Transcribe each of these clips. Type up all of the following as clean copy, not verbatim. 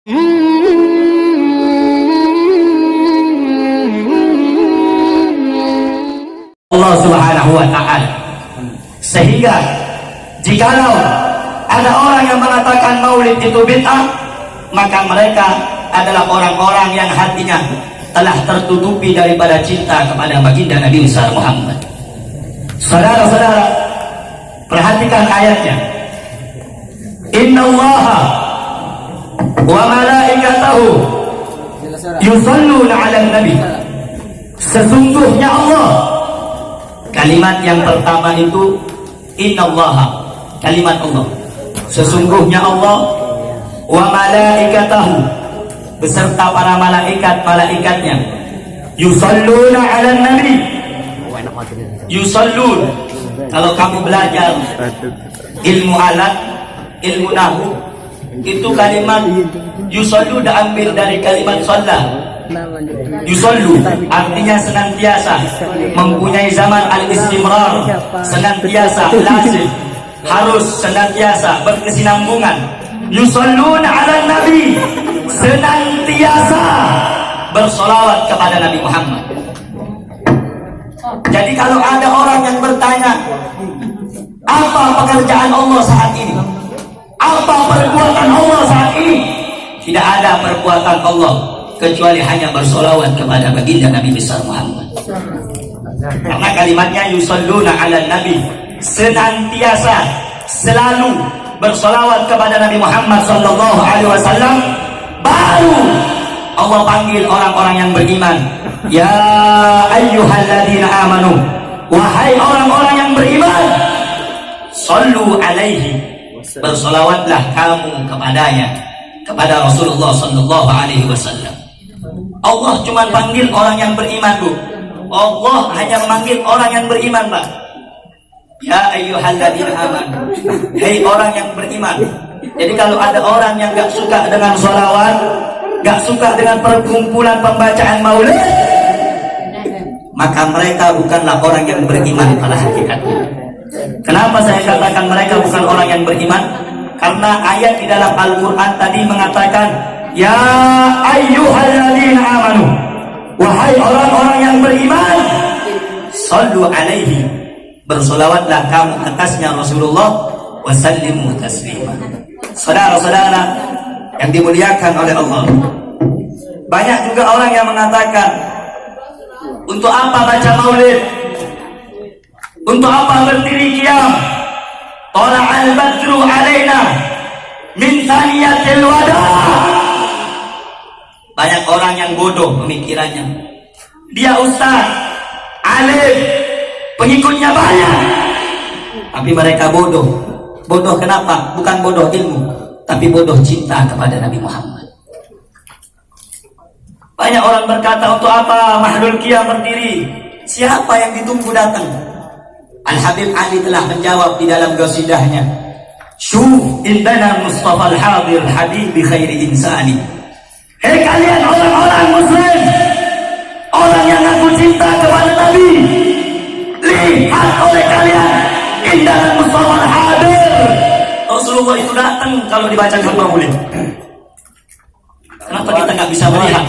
Allah Subhanahu wa ta'ala. Sehingga jikalau ada orang yang mengatakan maulid itu bid'ah, maka mereka adalah orang-orang yang hatinya telah tertutupi daripada cinta kepada baginda Nabi besar Muhammad. Saudara-saudara, perhatikan ayatnya. Innallaha wa malaikatahu yusalluna 'alan nabi. Sesungguhnya Allah. Kalimat yang pertama itu innallaha, kalimat Allah. Sesungguhnya Allah wa malaikatahu, beserta para malaikat-malaikatnya, yusalluna 'alan nabi. Yusallun, kalau kamu belajar ilmu alat, ilmu nahwu, itu kalimat yusallu diambil dari kalimat shalla. Yusallu artinya senantiasa, mempunyai zaman al-istimrar, senantiasa, lazim, harus senantiasa berkesinambungan. Yusalluna 'alan nabi, senantiasa bersolawat kepada Nabi Muhammad. Jadi kalau ada orang yang bertanya, apa pekerjaan Allah saat ini? Apa perbuatan Allah saat ini? Tidak ada perbuatan Allah kecuali hanya bersolawat kepada baginda Nabi besar Muhammad. Karena kalimatnya yusalluna 'alan nabi, senantiasa, selalu bersolawat kepada Nabi Muhammad sallallahu alaihi wasallam. Baru Allah panggil orang-orang yang beriman, ya ayyuhalladzina amanu, wahai orang-orang yang beriman, sallu alaihi, bersolawatlah kamu kepadanya, kepada Rasulullah sallallahu alaihi wasallam. Allah cuma panggil orang yang beriman, Bu. Allah hanya memanggil orang yang beriman, Pak. Ya ayyuhalladzina amanu, hei orang yang beriman. Jadi kalau ada orang yang gak suka dengan sholawat, gak suka dengan perkumpulan pembacaan maulid, maka mereka bukanlah orang yang beriman pada hakikatnya. Kenapa saya katakan mereka bukan orang yang beriman? Karena ayat di dalam Al-Quran tadi mengatakan, ya ayyuhalladzina amanu, wahai orang-orang yang beriman, sallu alaihi, bersolawatlah kamu atasnya Rasulullah, wasallimu taslima. Saudara-saudara yang dimuliakan oleh Allah, banyak juga orang yang mengatakan, untuk apa baca maulid? Untuk apa berdiri qiyam? Tala'al badru alaina min thaniyatil wada. Banyak orang yang bodoh pemikirannya. Dia ustaz, alim, pengikutnya banyak, tapi mereka bodoh. Bodoh kenapa? Bukan bodoh ilmu, tapi bodoh cinta kepada Nabi Muhammad. Banyak orang berkata, untuk apa mahlul qiyam berdiri? Siapa yang ditunggu datang? Al-Habib Ali telah menjawab di dalam qasidahnya, syuf indana Mustafa al-hadir habibi khairi insani. Hei kalian orang-orang muslim, orang yang aku cinta kepada Nabi, lihat oleh kalian indana Mustafa al-hadir. Rasulullah itu datang kalau dibacakan maulid. Kenapa kita nggak bisa melihat?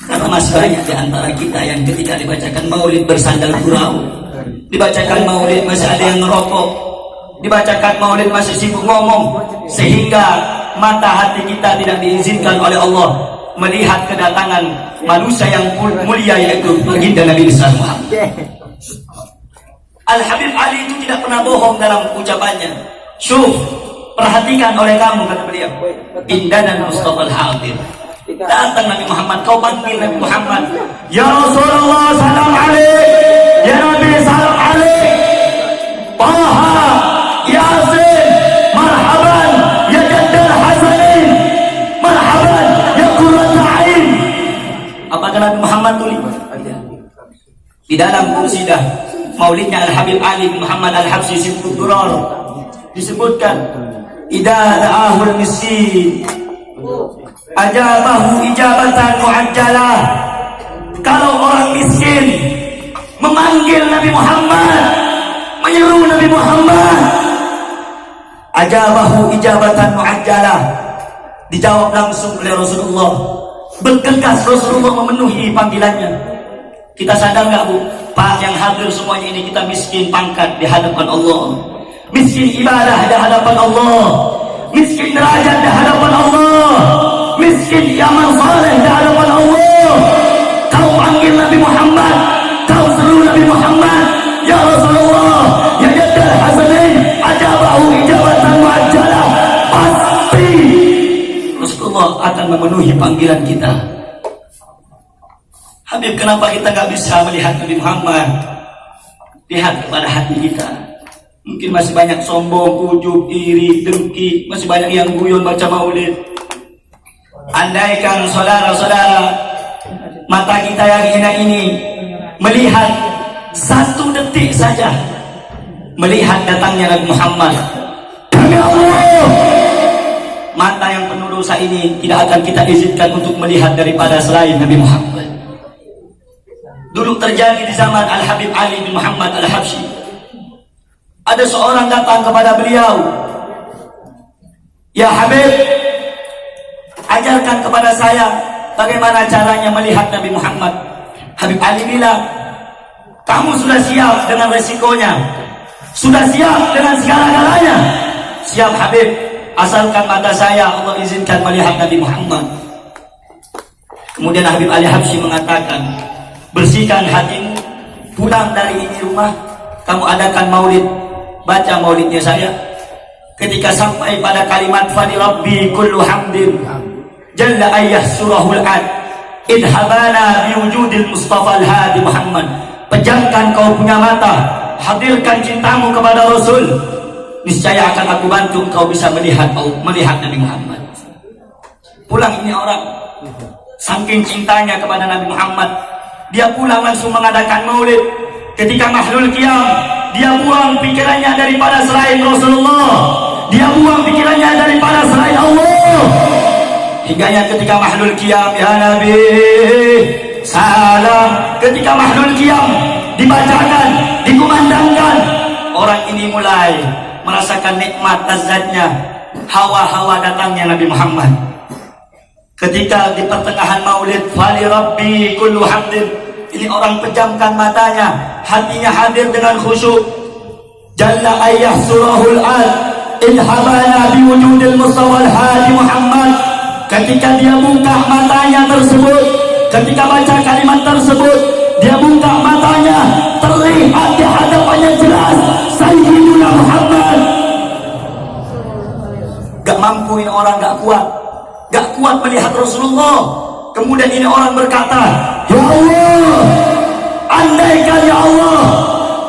Karena masih banyak di antara kita yang ketika dibacakan maulid bersandal gurau, dibacakan maulid masih ada yang ngerokok, dibacakan maulid masih sibuk ngomong, sehingga mata hati kita tidak diizinkan oleh Allah melihat kedatangan manusia yang mulia, yaitu baginda Nabi besar Muhammad. Al-Habib Ali itu tidak pernah bohong dalam ucapannya. Syuf, perhatikan oleh kamu, kata beliau, indana Mustafa al-hadir. Datang Nabi Muhammad, kau panggil Nabi Muhammad, ya Rasulullah salam alaik, ya Nabi salam alaik, Taha, Yasin, marhaban, ya Jaddal Hasanin, marhaban, ya Qurrat Ain. Apakah Nabi Muhammad tulis? Di dalam qasidah maulidnya Al-Habib Ali bin Muhammad Al-Habsyi Sibtul Durar disebutkan, idza da'ahul miskin ajabahu ijabatan muajjalah. Kalau orang miskin memanggil Nabi Muhammad, menyeru Nabi Muhammad, ajabahu ijabatan muajjalah, Dijawab langsung oleh Rasulullah. Bergegas Rasulullah memenuhi panggilannya. Kita sadar nggak Bu? Pak yang hadir semuanya ini kita miskin pangkat di hadapan Allah, miskin ibadah di hadapan Allah, miskin derajat di hadapan Allah, miskin amal saleh di hadapan Allah. Kau panggil Nabi Muhammad, kau seru Nabi Muhammad, ya Rasulullah, ya jaddal hasanain, ajabahu ijabatan muajjalah. Pasti Rasulullah akan memenuhi panggilan kita. Habib, kenapa kita nggak bisa melihat Nabi Muhammad? Lihat kepada hati kita. Mungkin masih banyak sombong, ujub, iri, dengki, masih banyak yang guyon baca maulid. Andaikan saudara-saudara, mata kita yang hina ini melihat satu detik saja, melihat datangnya Nabi Muhammad, demi Allah, mata yang penuh dosa ini tidak akan kita izinkan untuk melihat daripada selain Nabi Muhammad. Dulu terjadi di zaman Al-Habib Ali bin Muhammad Al-Habsyi. Ada seorang datang kepada beliau, "Ya Habib, ajarkan kepada saya bagaimana caranya melihat Nabi Muhammad." Habib Ali bilang, "Kamu sudah siap dengan resikonya, sudah siap dengan segala-galanya?" "Siap Habib, asalkan mata saya Allah izinkan melihat Nabi Muhammad." Kemudian Habib Ali Habsyi mengatakan, "Bersihkan hatimu, pulang dari ini rumah, kamu adakan maulid, baca maulidnya saya." Ketika sampai pada kalimat "Fali Rabbi kullu hamdin jalla ayyah surahul ad idhabana biwujudil Mustafa al-Hadi Muhammad." Pejamkan kau punya mata, hadirkan cintamu kepada Rasul, niscaya akan aku bantu kau bisa melihat Nabi Muhammad. Pulang ini orang, saking cintanya kepada Nabi Muhammad, dia pulang langsung mengadakan maulid. Ketika mahlul qiyam, dia buang pikirannya daripada selain Rasulullah, dia buang pikirannya daripada selain Allah. Hingga ketika mahlul qiyam, ya Nabi salam, ketika mahlul qiyam dibacakan, dikumandangkan, orang ini mulai merasakan nikmat lezatnya, hawa-hawa datangnya Nabi Muhammad. Ketika di pertengahan maulid "Fali Rabbi kullu hamdin", ini orang pejamkan matanya, hatinya hadir dengan khusyuk. "Jalla ayyah surahul ad ilhabana biwujudil Mustafa al-Hadi Muhammad." Ketika dia buka matanya tersebut, ketika baca kalimat tersebut, dia buka matanya, terlihat di hadapannya jelas Sayyidina Muhammad. Gak mampu ini orang, gak kuat melihat Rasulullah. Kemudian ini orang berkata, "Ya Allah, andaikan ya Allah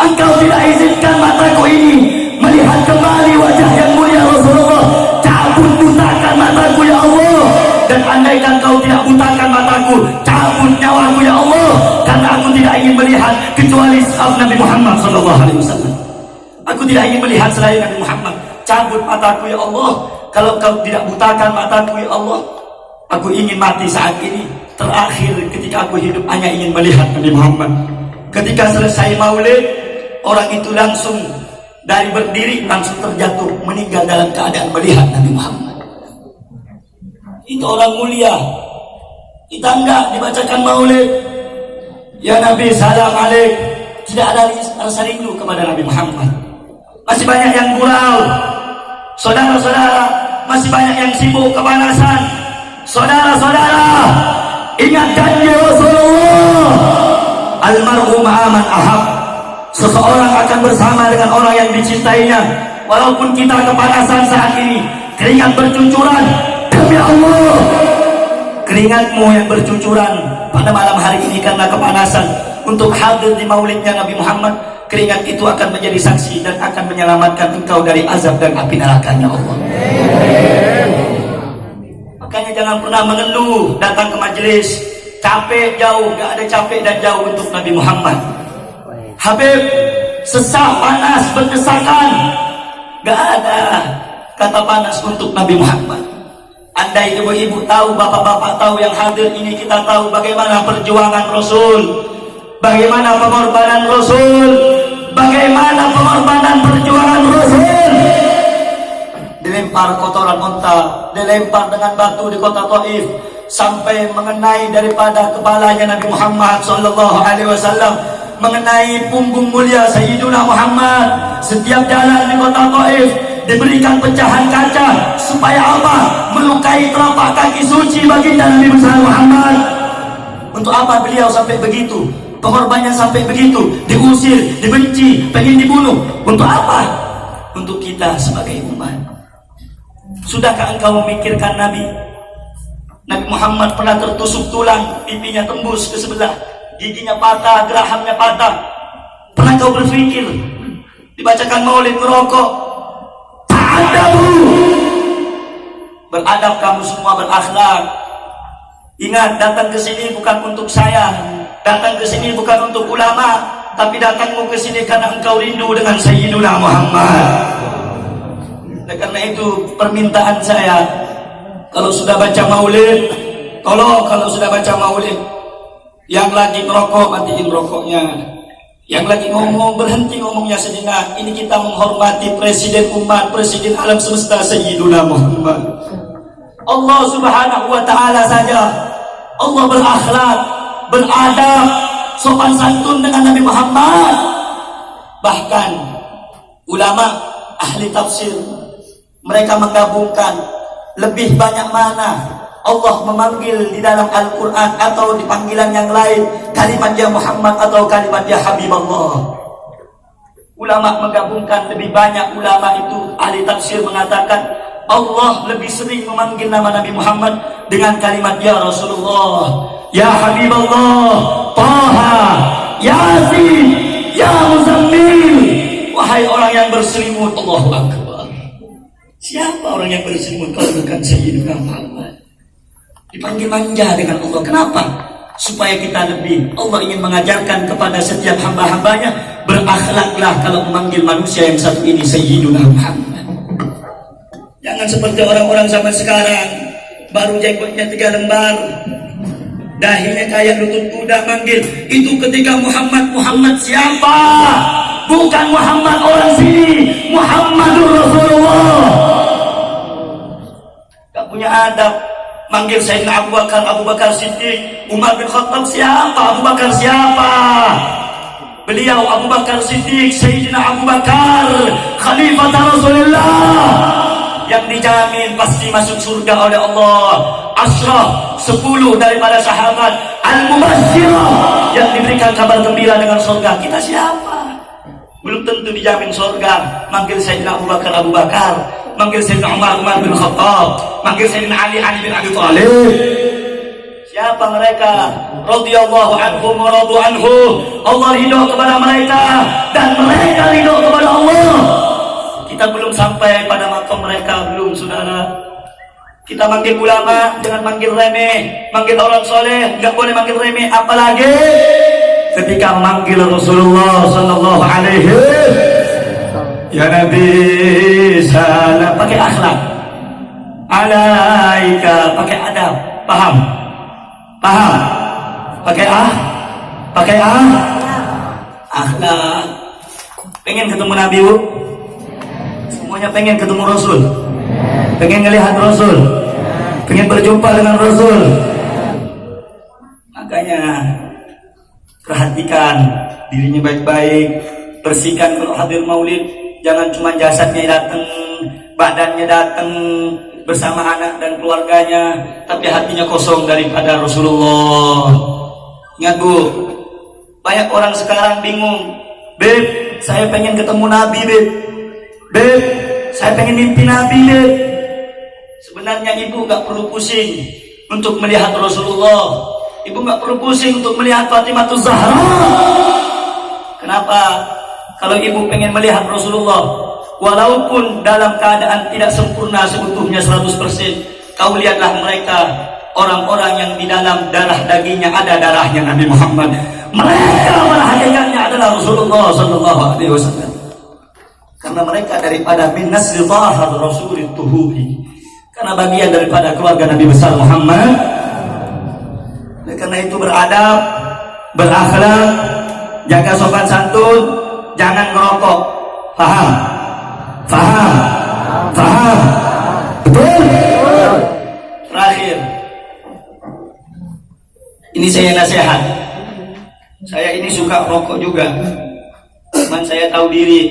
Engkau tidak izinkan mataku ini melihat kembali wajah yang mulia Rasulullah, cabut butakan mataku ya Allah. Dan andaikan Kau tidak butakan mataku, cabut nyawaku ya Allah, karena aku tidak ingin melihat kecuali Nabi Muhammad SAW. Aku tidak ingin melihat selain Nabi Muhammad. Cabut mataku ya Allah. Kalau Kau tidak butakan mataku ya Allah, aku ingin mati saat ini. Terakhir ketika aku hidup hanya ingin melihat Nabi Muhammad." Ketika selesai maulid, orang itu langsung dari berdiri langsung terjatuh, meninggal dalam keadaan melihat Nabi Muhammad. Itu orang mulia. Kita enggak dibacakan maulid, "Ya Nabi salam alaik", tidak ada rasa rindu kepada Nabi Muhammad. Masih banyak yang gurau. Saudara-saudara, masih banyak yang sibuk kepanasan. Saudara-saudara, ingat janji Rasulullah, "Almar'u ma'aman ahab." Seseorang akan bersama dengan orang yang dicintainya. Walaupun kita kepanasan saat ini, keringat bercucuran, demi Allah, keringatmu yang bercucuran pada malam hari ini karena kepanasan untuk hadir di maulidnya Nabi Muhammad, keringat itu akan menjadi saksi dan akan menyelamatkan engkau dari azab dan api neraka-Nya Allah. Makanya jangan pernah mengeluh datang ke majelis capek jauh, gak ada capek dan jauh untuk Nabi Muhammad. Habib, sesak, panas, berdesakan, gak ada kata panas untuk Nabi Muhammad. Andai ibu-ibu tahu, bapak-bapak tahu yang hadir ini, kita tahu bagaimana perjuangan Rasul, bagaimana pengorbanan Rasul, bagaimana pengorbanan perjuangan Rasul. dilempar kotoran unta, dilempar dengan batu di kota Taif, sampai mengenai daripada kepalanya Nabi Muhammad sallallahu alaihi wasallam, mengenai punggung mulia Sayyiduna Muhammad. Setiap jalan di kota Taif diberikan pecahan kaca supaya apa? Melukai telapak kaki suci baginda Nabi besar Muhammad. Untuk apa beliau sampai begitu? Pengorbanannya sampai begitu, diusir, dibenci, pengen dibunuh. Untuk apa? Untuk kita sebagai umat. Sudahkah engkau memikirkan Nabi Muhammad pernah tertusuk tulang, pipinya tembus ke sebelah, giginya patah, gerahamnya patah. Pernah kau berpikir dibacakan maulid merokok? Ta'adabu, beradab kamu semua, berakhlak. Ingat, datang ke sini bukan untuk saya, datang ke sini bukan untuk ulama, tapi datangmu ke sini karena engkau rindu dengan Sayyiduna Muhammad. Dan karena itu permintaan saya, kalau sudah baca maulid, tolong kalau sudah baca maulid, yang lagi merokok matiin rokoknya, yang lagi ngomong berhenti ngomongnya sejenak. Ini kita menghormati presiden umat, presiden alam semesta Sayyiduna Muhammad. Allah subhanahu wa ta'ala saja, Allah berakhlak, beradab, sopan santun dengan Nabi Muhammad. Bahkan ulama ahli tafsir mereka menggabungkan lebih banyak mana Allah memanggil di dalam Al-Quran atau di panggilan yang lain kalimat ya Muhammad atau kalimat ya Habibullah. Ulama menggabungkan lebih banyak. Ulama itu ahli tafsir mengatakan Allah lebih sering memanggil nama Nabi Muhammad dengan kalimat ya Rasulullah, ya Habibullah, Taha, Yasin, ya Muzammil. Wahai orang yang berselimut, Allahu Akbar. Siapa orang yang berselimut kalau bukan Sayyidina Muhammad? Dipanggil manja dengan Allah. Kenapa? Supaya kita lebih, Allah ingin mengajarkan kepada setiap hamba-hambanya, berakhlaklah kalau memanggil manusia yang satu ini Sayyidina Muhammad. Jangan seperti orang-orang zaman sekarang, baru jenggotnya 3 lembar, dahinya kayak lutut kuda, manggil. Itu ketika Muhammad siapa? Bukan Muhammad orang sini, Muhammadur Rasulullah. Gak punya adab. Manggil Sayyidina Abu Bakar Siddiq, Umar bin Khattab siapa? Abu Bakar siapa? Beliau Abu Bakar Siddiq, Sayyidina Abu Bakar, Khalifah Rasulullah, yang dijamin pasti masuk surga oleh Allah. Ashraf 10 daripada sahabat Al-Mubasyirah yang diberikan kabar gembira dengan surga. Kita siapa? Belum tentu dijamin surga. Manggil Sayyidina Abu Bakar, manggil Sayyidina Umar bin Khattab, manggil Sayyidina Ali bin Abi Thalib. Siapa mereka? Radhiyallahu anhum wa radu anhu. Allah ridho kepada mereka dan mereka ridho kepada Allah. Kita belum sampai pada makam mereka, belum saudara. Kita manggil ulama dengan manggil remeh, manggil orang soleh nggak boleh manggil remeh, apalagi ketika manggil Rasulullah sallallahu alaihi ya Nabi salam, pakai akhlak, alaika, pakai adab, paham, pakai akhlak. Pengen ketemu Nabi bu? Semuanya pengen ketemu Rasul, pengen ngelihat Rasul, pengen berjumpa dengan Rasul. Makanya perhatikan dirinya baik-baik, bersihkan kalau hadir maulid. Jangan cuma jasadnya datang, badannya datang bersama anak dan keluarganya, tapi hatinya kosong daripada Rasulullah. Ingat bu, banyak orang sekarang bingung, Beb, saya pengen ketemu Nabi, Beb, saya pengen mimpi Nabi, Beb. Sebenarnya ibu gak perlu pusing untuk melihat Rasulullah. Ibu gak perlu pusing untuk melihat Fatimah Zahra. Kenapa? Kalau ibu pengen melihat Rasulullah, walaupun dalam keadaan tidak sempurna seutuhnya 100%, kau lihatlah mereka, orang-orang yang di dalam darah dagingnya ada darahnya Nabi Muhammad. Mereka pada hakikatnya adalah Rasulullah sallallahu alaihi wasallam. Karena mereka daripada min nasli dhahar Rasulul Tuhuri, karena bagian daripada keluarga Nabi besar Muhammad. Karena itu beradab, berakhlak, jaga sopan santun, jangan ngerokok. Paham? Paham? Betul? Terakhir, ini saya nasihat. Saya ini suka rokok juga, cuman saya tahu diri.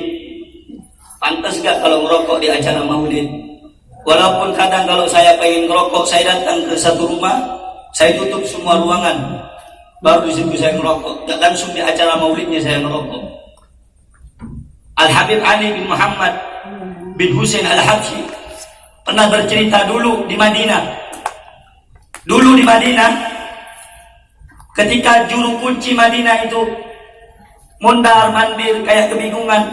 Pantas gak kalau ngerokok di acara maulid? Walaupun kadang kalau saya pengen ngerokok, saya datang ke satu rumah, saya tutup semua ruangan, baru di situ saya ngerokok. Gak langsung di acara maulidnya saya ngerokok. Al-Habib Ali bin Muhammad bin Husain Al-Habsyi pernah bercerita dulu di Madinah. Dulu di Madinah, ketika juru kunci Madinah itu mondar mandir kayak kebingungan,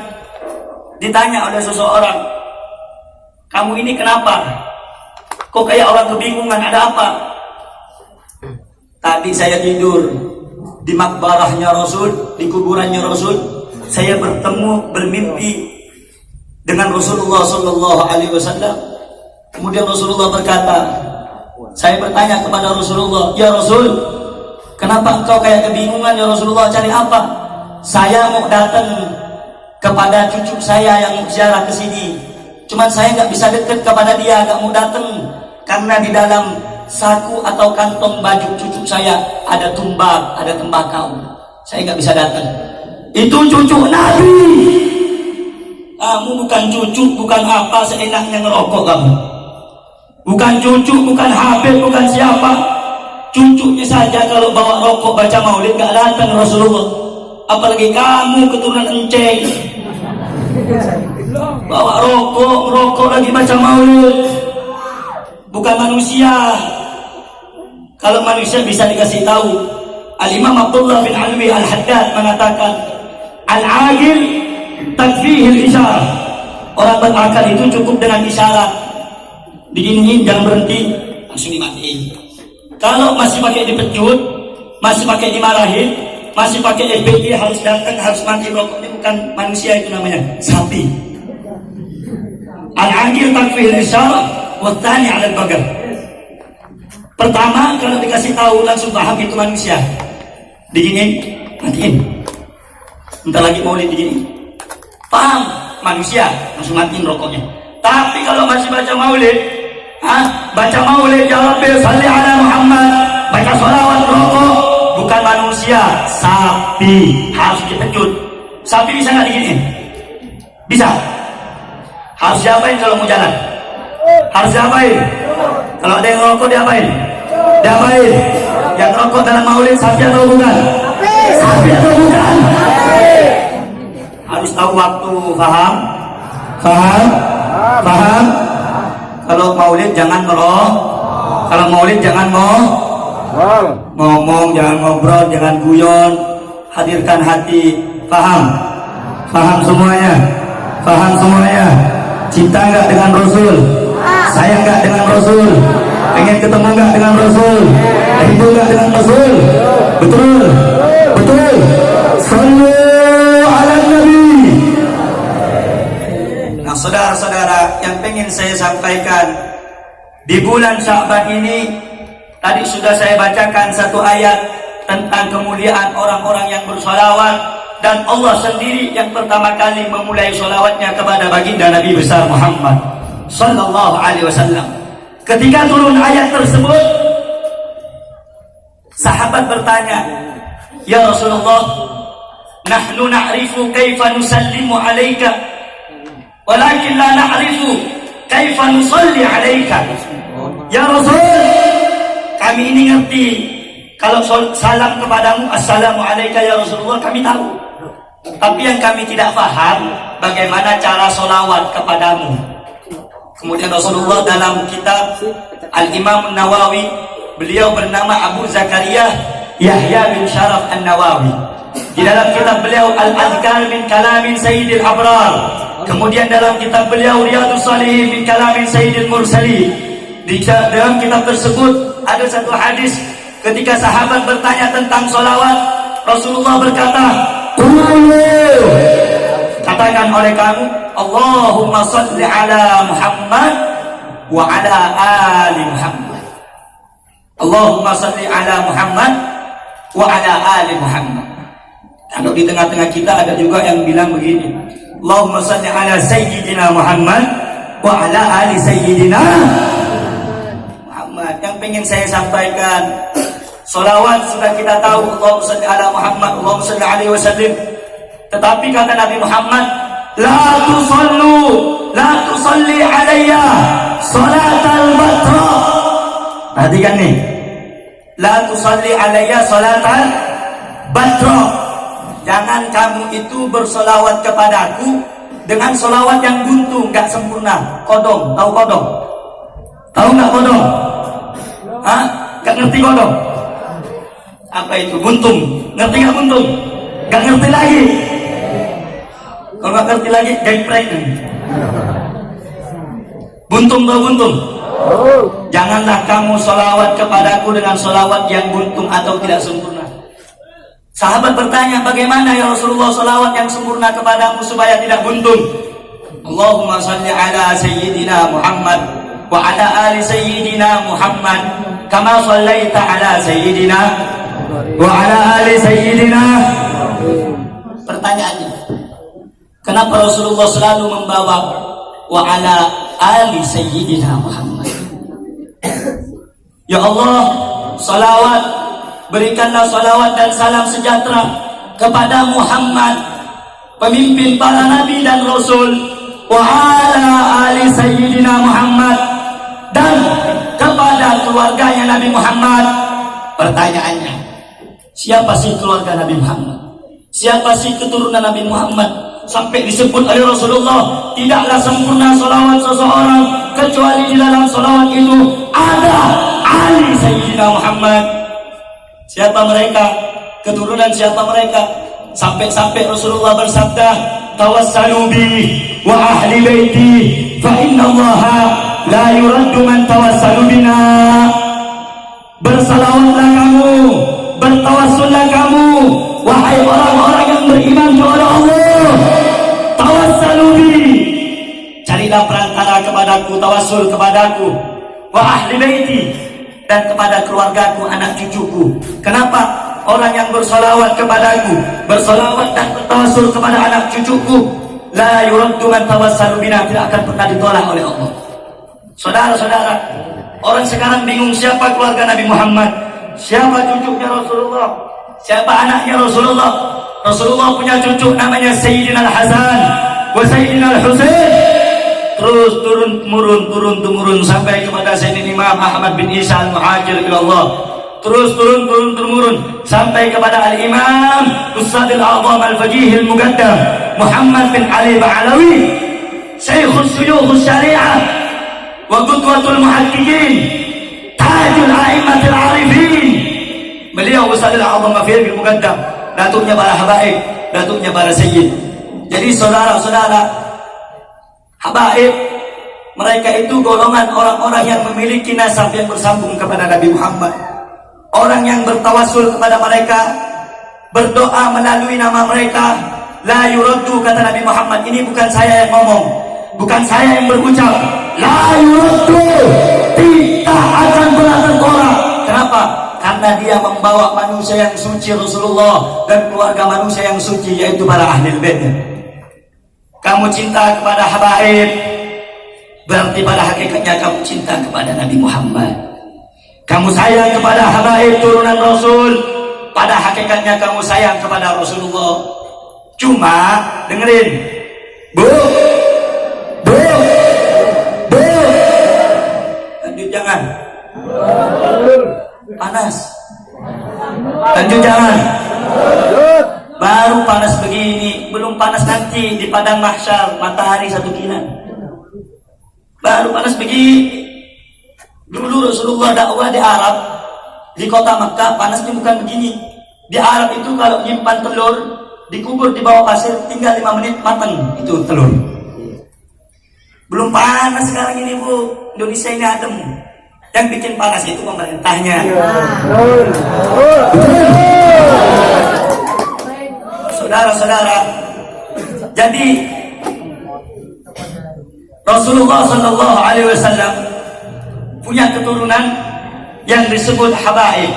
ditanya oleh seseorang, kamu ini kenapa? Kok kayak orang kebingungan, ada apa? Tadi saya tidur di makbarahnya Rasul, di kuburannya Rasul. Saya bermimpi dengan Rasulullah Sallallahu Alaihi Wasallam. Kemudian Rasulullah berkata, saya bertanya kepada Rasulullah, ya Rasul, kenapa engkau kayak kebingungan ya Rasulullah, cari apa? Saya mau datang kepada cucu saya yang ziarah ke sini, cuman saya nggak bisa dekat kepada dia, nggak mau datang karena di dalam saku atau kantong baju cucu saya ada tumbak, ada tembakau. Saya nggak bisa datang. Itu cucu Nabi. Kamu bukan cucu, bukan apa seenaknya ngerokok kamu. Bukan cucu, bukan Habib, bukan siapa. Cucunya saja kalau bawa rokok baca maulid nggak datang Rasulullah. Apalagi kamu keturunan enceng. Bawa rokok lagi baca maulid. Bukan manusia. Kalau manusia bisa dikasih tahu. Al-Imam Abdullah bin Alwi Al-Haddad mengatakan, Al-Aqil takfihil isyarat. Orang berakal itu cukup dengan isyarat. Diginiin, jangan berhenti, langsung dimatiin. Kalau masih pakai dipecut, masih pakai dimarahin, masih pakai FPG, harus datang, harus mati rokok. Ini bukan manusia, itu namanya sapi. Al-Aqil takfihil isyarat wa tsani 'ala al-bagar. Pertama, kalau dikasih tahu langsung paham itu manusia. Diginiin, matiin. Bentar lagi maulid diginiin. Paham, manusia, langsung matiin rokoknya. Tapi kalau masih baca maulid, baca maulid, ya Rabbi salli ala Muhammad, baca sholawat, rokok, bukan manusia, sapi, harus dipecut. Sapi bisa nggak diginiin? Bisa. Harus diapain kalau mau jalan? Harus diapain? Kalau ada yang rokok diapain? Diapain? Yang rokok dalam maulid sapi atau bukan? Sapi atau bukan? Harus tahu waktu, paham? Paham? Paham? Kalau maulid jangan ngerok. Kalau maulid jangan ngomong, jangan ngobrol, jangan guyon. Hadirkan hati. Paham? Paham semuanya? Paham semuanya? Cinta nggak dengan Rasul? Sayang nggak dengan Rasul? Pengen ketemu nggak dengan Rasul? Rindu nggak dengan Rasul? Betul? Betul? Sallu ala Nabi. Nah, saudara-saudara, yang pengen saya sampaikan di bulan Sya'ban ini, tadi sudah saya bacakan satu ayat tentang kemuliaan orang-orang yang bersolawat, dan Allah sendiri yang pertama kali memulai solawatnya kepada baginda Nabi besar Muhammad Sallallahu Alaihi Wasallam. Ketika turun ayat tersebut, sahabat bertanya, ya Rasulullah, nahnu na'rifu kaifa nusallimu alaika, walakin la na'rifu kaifa nusalli alaika. Ya Rasul, kami ini ngerti kalau salam kepadamu, assalamu alaika ya Rasulullah, kami tahu. Tapi yang kami tidak paham, bagaimana cara solawat kepadamu. Kemudian Rasulullah dalam kitab Al-Imam Nawawi, beliau bernama Abu Zakaria Yahya bin Sharaf An-Nawawi. Di dalam kitab beliau Al-Adhkar min Kalamin Sayyidil Abrar. Kemudian dalam kitab beliau Riyadus Salihin min Kalamin Sayyidil Mursalin. Di dalam kitab tersebut ada satu hadis ketika sahabat bertanya tentang solawat, Rasulullah berkata, katakan oleh kamu, Allahumma salli ala Muhammad wa ala ali Muhammad. Allahumma salli ala Muhammad wa ala ali Muhammad. Kalau di tengah-tengah kita ada juga yang bilang begini, Allahumma salli ala Sayyidina Muhammad wa ala ali sayyidina Muhammad. Yang pengen saya sampaikan, salawat sudah kita tahu, Allahumma shalli ala Muhammad, Allahumma shalli alaihi wasallam. Tetapi kata Nabi Muhammad, la tusalli alayya salatal batra. Perhatikan nih, la tusalli alayya salatal batra. Jangan kamu itu bersolawat kepadaku dengan solawat yang buntu, nggak sempurna. Kodong, tahu kodong? Tahu nggak kodong? Hah? Nggak ngerti kodong? Apa itu? Buntung. Ngerti nggak buntung? Nggak ngerti lagi. Kalau nggak ngerti lagi, gangprank. Buntung tahu buntung? Janganlah kamu solawat kepadaku dengan solawat yang buntung atau tidak sempurna. Sahabat bertanya, bagaimana ya Rasulullah solawat yang sempurna kepadamu supaya tidak buntung? Allahumma salli ala sayyidina Muhammad wa ala ali sayyidina Muhammad kama sallaita ala sayyidina wa ala ali sayyidina. Pertanyaannya, kenapa Rasulullah selalu membawa wa ala ali sayyidina Muhammad? Ya Allah, salawat, berikanlah salawat dan salam sejahtera kepada Muhammad, pemimpin para nabi dan rasul, wa ala ali sayyidina Muhammad, dan kepada keluarganya Nabi Muhammad. Pertanyaannya, siapa sih keluarga Nabi Muhammad? Siapa sih keturunan Nabi Muhammad? Sampai disebut oleh Rasulullah, tidaklah sempurna salawat seseorang kecuali di dalam salawat itu ada ali sayyidina Muhammad. Siapa mereka? Keturunan siapa mereka? Sampai-sampai Rasulullah bersabda, tawassalu bi wa ahli baiti fa inna allaha la yuraddu man tawassalu bina. Bersalawatlah kamu, bertawassullah kamu, wahai orang-orang yang beriman kepada Allah. Tawassalu bi, carilah perantara kepadaku, tawassul kepadaku, wa ahli baiti, dan kepada keluargaku, anak cucuku. Kenapa? Orang yang bersolawat kepadaku, bersolawat dan bertawassul kepada anak cucuku, la yuraddu man tawassalu bina, tidak akan pernah ditolak oleh Allah. Saudara-saudara, orang sekarang bingung siapa keluarga Nabi Muhammad, siapa cucunya Rasulullah, siapa anaknya Rasulullah. Rasulullah punya cucu namanya Sayyidina Al-Hasan wa Sayyidina Al-Husain. Terus turun sampai kepada Sayyidina Imam Ahmad bin Isa Al-Muhajir ilallah. Terus turun sampai kepada Al-Imam Ustadzul A'zam Al-Faqih Al-Muqaddam Muhammad bin Ali Ba'alawi, Syekhus Syuyukhus Syariah wa Qudwatul Muhaqqiqin, Tajul A'immatul Arifin. Beliau Ustadzul A'zam Al-Faqih Al-Muqaddam, datuknya para habaib, datuknya para sayyid. Jadi saudara-saudara, habaib, mereka itu golongan orang-orang yang memiliki nasab yang bersambung kepada Nabi Muhammad. Orang yang bertawassul kepada mereka, berdoa melalui nama mereka, la yuraddu, kata Nabi Muhammad. Ini bukan saya yang ngomong, bukan saya yang berucap. La yuraddu, tidak akan pernah tertolak. Kenapa? Karena dia membawa manusia yang suci, Rasulullah, dan keluarga manusia yang suci, yaitu para ahlul bait. Kamu cinta kepada habaib, berarti pada hakikatnya kamu cinta kepada Nabi Muhammad. Kamu sayang kepada habaib turunan Rasul, pada hakikatnya kamu sayang kepada Rasulullah. Cuma dengerin, bu, lanjut jangan, panas, lanjut jangan. Baru panas begini, belum panas nanti di padang mahsyar, matahari 1 kilan. Baru panas begini. Dulu Rasulullah dakwah di Arab, di kota Makkah, panasnya bukan begini. Di Arab itu kalau nyimpan telur, dikubur di bawah pasir, tinggal 5 menit matang itu telur. Belum panas sekarang ini, Bu. Indonesia ini adem. Yang bikin panas itu pemerintahnya. Saudara-saudara, jadi Rasulullah Shallallahu Alaihi Wasallam punya keturunan yang disebut habaib.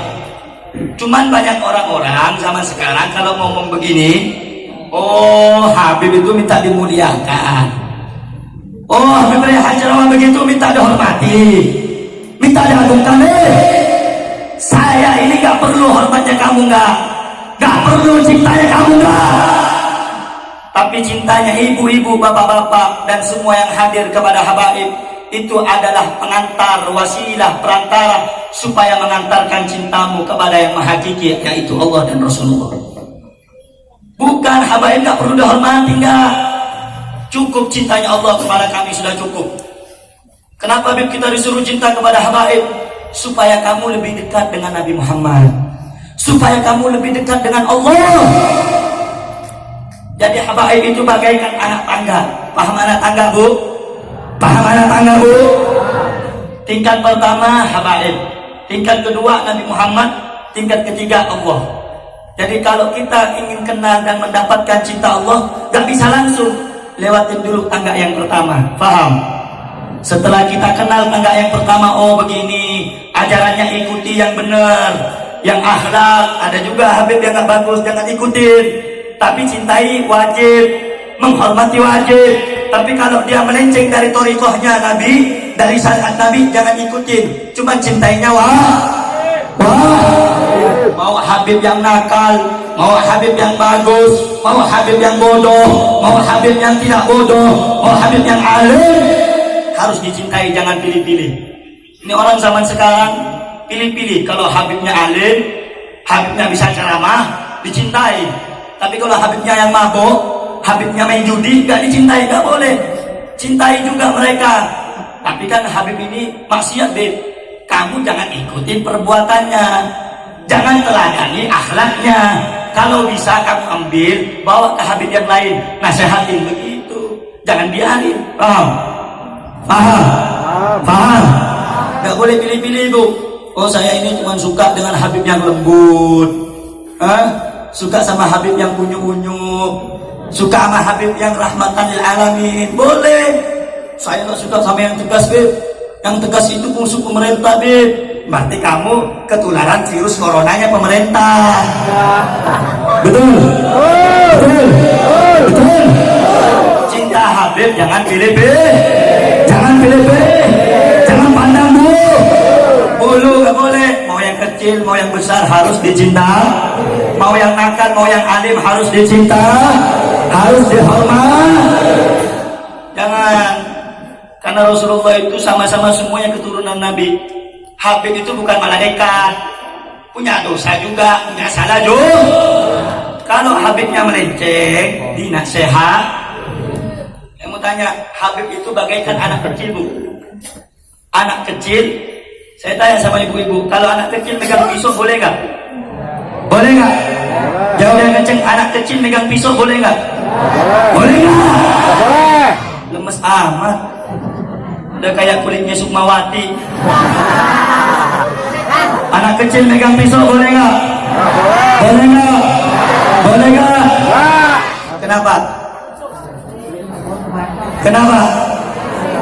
Cuman banyak orang-orang zaman sekarang kalau ngomong begini, oh Habib itu minta dimuliakan, Oh, memberi ceramah begitu minta dihormati, minta diagungkan. Saya ini gak perlu hormatnya kamu, gak perlu cintanya kamu, tapi cintanya ibu-ibu, bapak-bapak, dan semua yang hadir kepada habaib itu adalah pengantar, wasilah, perantara supaya mengantarkan cintamu kepada yang mahakiki, yaitu Allah dan Rasulullah. Bukan habaib gak perlu dihormati, cukup cintanya Allah kepada kami sudah cukup. Kenapa kita disuruh cinta kepada habaib? Supaya kamu lebih dekat dengan Nabi Muhammad, supaya kamu lebih dekat dengan Allah. Jadi habaib itu bagaikan anak tangga. Paham anak tangga, Bu? Paham anak tangga, Bu? Tingkat pertama habaib, tingkat kedua Nabi Muhammad, tingkat ketiga Allah. Jadi kalau kita ingin kenal dan mendapatkan cinta Allah, gak bisa langsung, lewatin dulu tangga yang pertama. Paham? Setelah kita kenal tangga yang pertama, oh begini ajarannya, ikuti yang benar, yang akhlak. Ada juga habib yang gak bagus, jangan ikutin. Tapi cintai wajib, menghormati wajib. Tapi kalau dia melenceng dari thariqahnya Nabi, dari syariat Nabi, jangan ikutin. Cuma cintainya mau habib yang nakal, mau habib yang bagus, mau habib yang bodoh, mau habib yang tidak bodoh, mau habib yang alim, harus dicintai, jangan pilih-pilih. Ini orang zaman sekarang pilih-pilih. Kalau habibnya alim, habibnya bisa ceramah, dicintai. Tapi kalau habibnya yang mabuk, habibnya main judi, gak dicintai, gak boleh. Cintai juga mereka. Tapi kan habib ini maksiat, Beb. Kamu jangan ikutin perbuatannya, jangan teladani akhlaknya. Kalau bisa kamu ambil, bawa ke habib yang lain, nasihatin begitu, jangan biarin. Paham? Gak boleh pilih-pilih, Bu. Oh, saya ini cuma suka dengan habib yang lembut, suka sama habib yang unyu-unyu, suka sama habib yang rahmatan lil alamin. Boleh. Saya gak suka sama yang tegas, Beb. Yang tegas itu musuh pemerintah, Beb. Berarti kamu ketularan virus coronanya pemerintah. Betul. Cinta habib jangan pilih-pilih. Jangan pandang bulu, gak boleh. Mau yang kecil, mau yang besar harus dicinta. Mau yang nakal, mau yang alim harus dicinta, harus dihormat. Jangan, karena Rasulullah itu sama-sama semuanya keturunan Nabi. Habib itu bukan malaikat, punya dosa juga, punya salah juga. Kalau habibnya melenceng, dinasehat. Yang mau tanya, habib itu bagaikan anak kecil, Bu. Anak kecil, saya tanya sama ibu-ibu, kalau anak kecil megang pisau boleh nggak? Boleh nggak? Jawab yang kenceng, anak kecil megang pisau boleh nggak? Boleh nggak? Lemes amat, udah kayak kulitnya Sukmawati. Anak kecil megang pisau boleh nggak? Boleh nggak? Boleh nggak? Kenapa?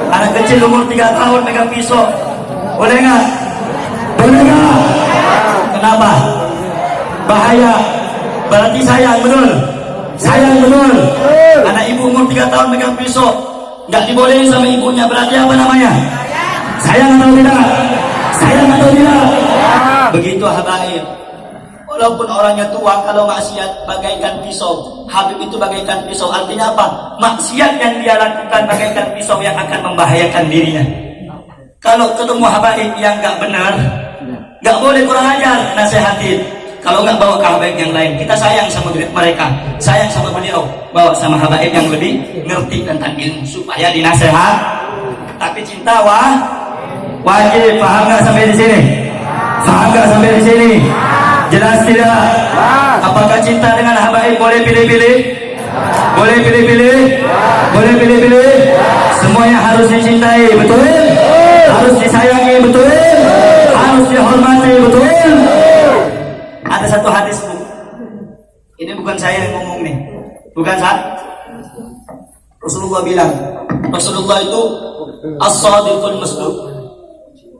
Anak kecil umur 3 tahun megang pisau boleh nggak? Boleh nggak? Kenapa? Bahaya. Berarti sayang, betul? Sayang, betul? Anak ibu umur 3 tahun megang pisau nggak dibolehin sama ibunya, berarti apa namanya? Sayang atau tidak? Sayang atau tidak? Begitu habaib. Walaupun orangnya tua, kalau maksiat bagaikan pisau. Habib itu bagaikan pisau. Artinya apa? Maksiat yang dia lakukan bagaikan pisau yang akan membahayakan dirinya. Kalau ketemu habaib yang gak benar, gak boleh kurang ajar, nasihatin. Kalau gak, bawa ke habaib yang lain. Kita sayang sama mereka, sayang sama beliau, bawa sama habaib yang lebih ngerti tentang ilmu supaya dinasehat. Tapi cinta wajib. Paham gak sampai di sini? Paham gak sampai di sini? Jelas tidak? Apakah cinta dengan habaib boleh pilih-pilih? Boleh pilih-pilih? Boleh pilih-pilih? Semuanya harus dicintai, betul? Harus disayangi, betul? Harus dihormati, betul? Ada satu hadis, Bu. Ini bukan saya yang ngomong nih, bukan saya. Rasulullah bilang, Rasulullah itu as-sadiqul masduq.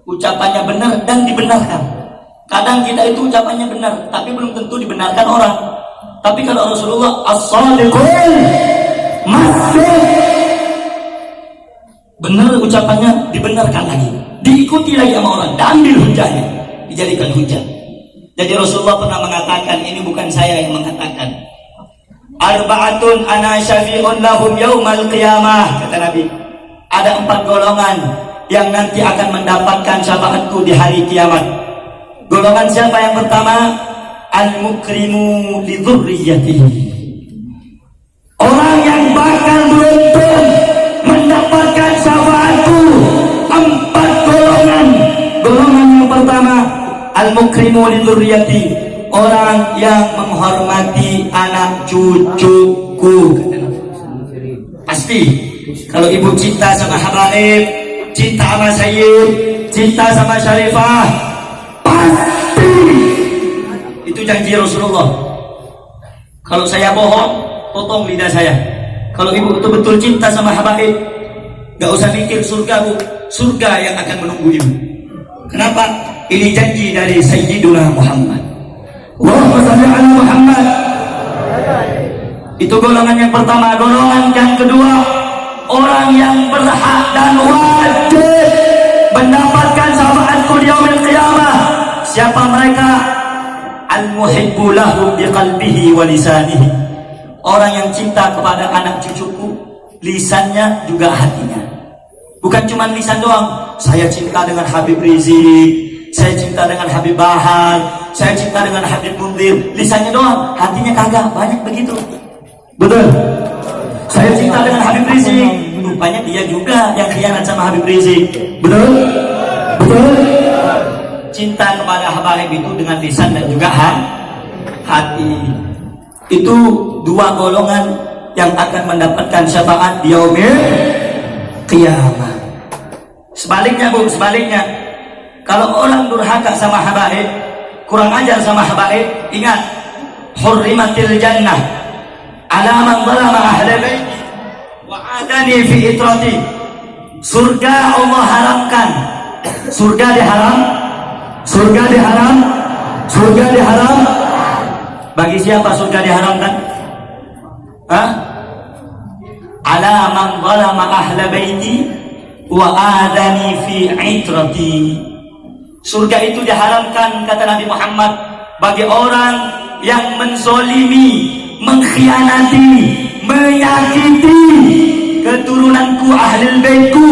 Ucapannya benar dan dibenarkan. Kadang kita itu ucapannya benar, tapi belum tentu dibenarkan orang. Tapi kalau Rasulullah as-sadiqul masduq, Benar ucapannya, dibenarkan lagi, diikuti lagi sama orang, diambil hujahnya, dijadikan hujah. Jadi Rasulullah pernah mengatakan, ini bukan saya yang mengatakan, arba'atun ana syafi'un lahum yaumal qiyamah, kata Nabi, ada 4 golongan yang nanti akan mendapatkan syafaatku di hari kiamat. Golongan siapa? Yang pertama, al-mukrimu li dzurriyyatihi, orang yang bakal beruntung mendapatkan syafaatku. 4 golongan. Golongan yang pertama, al-mukrimu li dzurriyyati, orang yang menghormati anak cucuku. Pasti kalau ibu cinta sama Habaib, cinta sama Sayyid, cinta sama Syarifah, pasti itu janji Rasulullah. Kalau saya bohong, potong lidah saya. Kalau ibu betul-betul cinta sama Habaib, gak usah mikir surga, bu, surga yang akan menunggu ibu. Kenapa? Ini janji dari Sayyiduna Muhammad. Allahumma shalli ala Muhammad. Itu golongan yang pertama. Golongan yang kedua, orang yang berhak dan wajib mendapatkan syafaatku di yaumil qiyamah. Siapa mereka? Al-muhibbu lahu biqalbihi wa lisanihi, orang yang cinta kepada anak cucuku, lisannya juga hatinya. Bukan cuma lisan doang, saya cinta dengan Habib Rizik, saya cinta dengan Habib Bahar, saya cinta dengan Habib Mundir. Lisannya doang, hatinya kagak. Banyak begitu. Betul. Saya cinta dengan Habib Rizik, rupanya dia juga yang khianat sama Habib Rizik. Betul. Betul. Cinta kepada Habaib itu dengan lisan dan juga hati. Itu 2 golongan yang akan mendapatkan syafaat di yaumil qiyamah. Sebaliknya, bu, sebaliknya, kalau orang durhaka sama Habaib, kurang ajar sama Habaib, ingat, hurrimatil jannah ala man zalama ahla baiti wa adani fi itrati. Surga Allah haramkan. Surga diharam. Surga diharam. Surga diharam. Bagi siapa surga diharamkan? Ala man zalama ahla baiti wa adani fi itrati. Surga itu diharamkan, kata Nabi Muhammad, bagi orang yang menzolimi, mengkhianati, menyakiti keturunanku, ahlul baitku,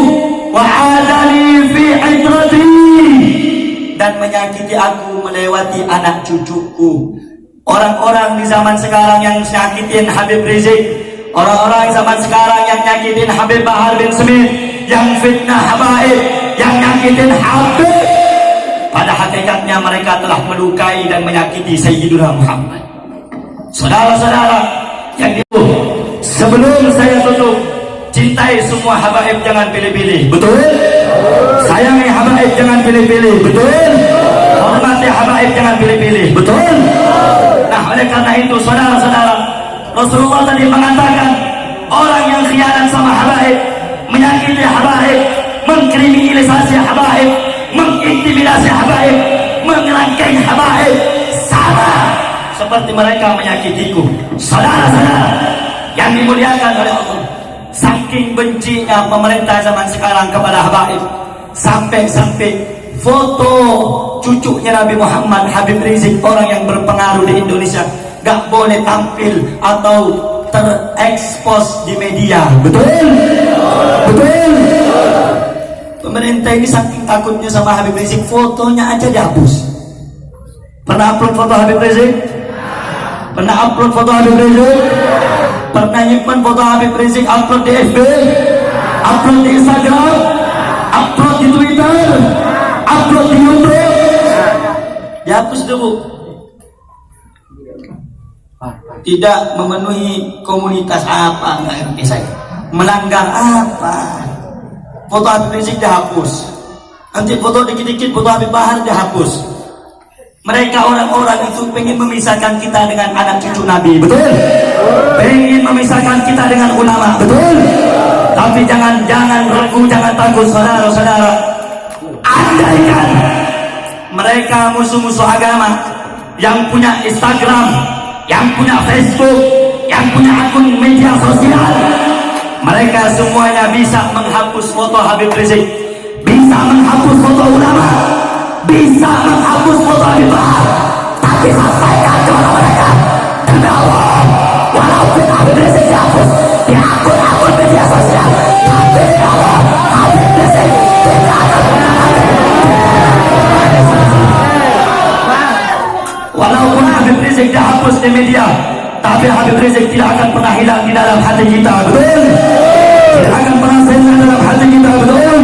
wa adani fi itrati, dan menyakiti aku melewati anak cucuku. Orang-orang di zaman sekarang yang nyakitin Habib Rizik, orang-orang zaman sekarang yang nyakitin Habib Bahar bin Smith, yang fitnah Habaib, yang nyakitin Habib, pada hakikatnya mereka telah melukai dan menyakiti Sayyidina Muhammad. Saudara-saudara yang itu, sebelum saya tutup, cintai semua Habaib, jangan pilih-pilih. Betul? Sayangi Habaib, jangan pilih-pilih. Betul? Hormati Habaib, jangan pilih-pilih. Betul? Nah, oleh karena itu, saudara-saudara, Rasulullah tadi mengatakan, orang yang khianat sama Habaib, menyakiti Habaib, mengkriminalisasi Habaib, mengintimidasi Habaib, mengerangkeng Habaib, sama seperti mereka menyakitiku. Saudara-saudara yang dimuliakan oleh Allah, saking bencinya pemerintah zaman sekarang kepada Habaib, sampai-sampai foto cucunya Nabi Muhammad, Habib Rizik, orang yang berpengaruh di Indonesia, gak boleh tampil atau terekspos di media. Betul? Betul? Pemerintah ini saking takutnya sama Habib Rizik, fotonya aja dihapus. Pernah upload foto Habib Rizik? Pernah upload foto Habib Rizik? Pernah nyimpan foto Habib Rizik, upload di FB, upload di Instagram, upload di Twitter, upload di YouTube? Dihapus dulu. Tidak memenuhi komunitas apa, nggak ngerti saya. Melanggar apa? Foto Habib Rizik dihapus. Nanti foto dikit-dikit foto Habib Bahar dihapus. Mereka orang-orang itu pengen memisahkan kita dengan anak cucu Nabi. Betul? Pengen memisahkan kita dengan ulama. Betul? Tapi jangan ragu, jangan takut, saudara-saudara. Andaikan mereka musuh-musuh agama yang punya Instagram, yang punya Facebook, yang punya akun media sosial, Mereka semuanya bisa menghapus foto Habib Rizik, bisa menghapus foto ulama, bisa menghapus foto Habib Bahar. Tapi sampaikan kepada mereka, demi Allah, walaupun Habib Rizik dihapus di akun-akun media sosial, tapi demi Allah, Habib Rizik tidak akan pernah ada. Walaupun Habib Rizik dihapus di media, tapi Habib Rizik tidak akan pernah hilang di dalam hati kita, betul? Tidak akan pernah hilang dalam hati kita, betul?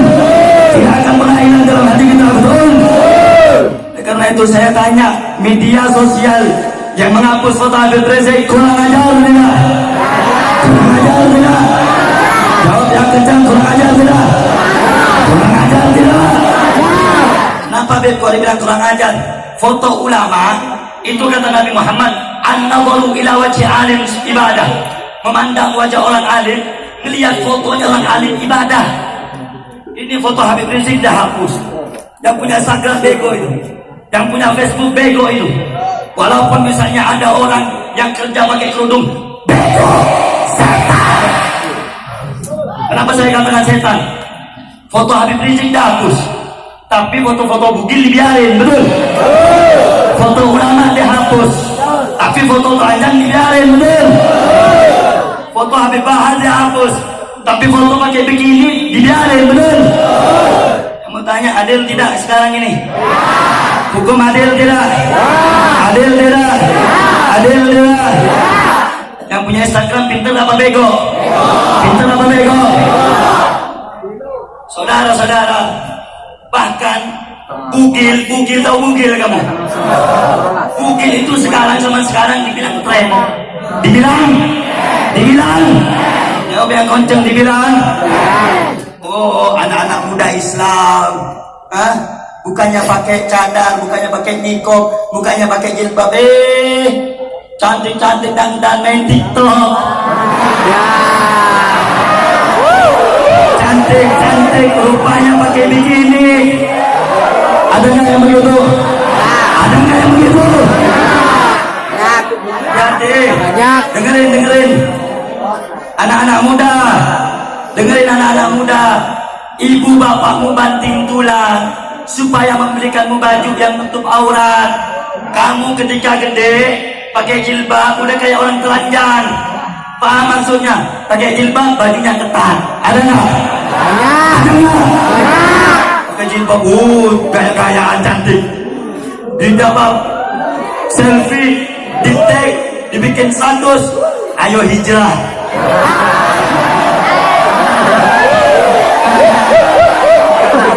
Tidak akan pernah hilang dalam hati kita, betul? Karena itu saya tanya, media sosial yang menghapus foto Habib Rizik kurang ajar tidak? Kurang ajar tidak? Jawab yang kencang, kurang ajar tidak? Kurang ajar tidak? Kenapa Beb kok dibilang kurang ajar? Foto ulama itu kata Nabi Muhammad, an-nadharu ila wajhi alim ibadah. Memandang wajah orang alim, melihat fotonya orang alim ibadah. Ini foto Habib Rizik dah hapus. Yang punya Instagram bego itu, yang punya Facebook bego itu. Walaupun misalnya ada orang yang kerja pakai kerudung, bego, setan. Kenapa saya katakan setan? Foto Habib Rizik dah hapus, tapi foto-foto bugil dibiarin, betul? Foto ulama dihapus, tapi foto telanjang dibiarin, betul? Foto Habib Bahar dihapus, tapi foto pakai bikini dibiarin, betul? Kamu tanya, adil tidak sekarang ini? Hukum adil tidak? Adil tidak? Adil tidak? Yang punya Instagram pintar apa bego? Pintar apa bego? Saudara-saudara, bahkan bugil tahu bugil kamu? Bugil itu sekarang zaman sekarang dibilang tren, dibilang jawab yang kenceng, dibilang oh anak-anak muda Islam, bukannya pakai cadar, bukannya pakai nikob, bukannya pakai jilbab, cantik-cantik dan main TikTok, cantik rupanya pakai bikini. Ada nggak yang begitu? Ada nggak yang begitu? Jadi dengerin anak-anak muda, dengerin anak-anak muda, ibu bapakmu banting tulang supaya membelikanmu baju yang menutup aurat. Kamu ketika gede pakai jilbab udah kayak orang telanjang. Paham maksudnya? Pakai jilbab bajunya ketat. Ada nggak? Ada nggak? Pakai jilbab, gaya-gayaan cantik. Dijawab selfie, di tag, dibikin status. Ayo hijrah.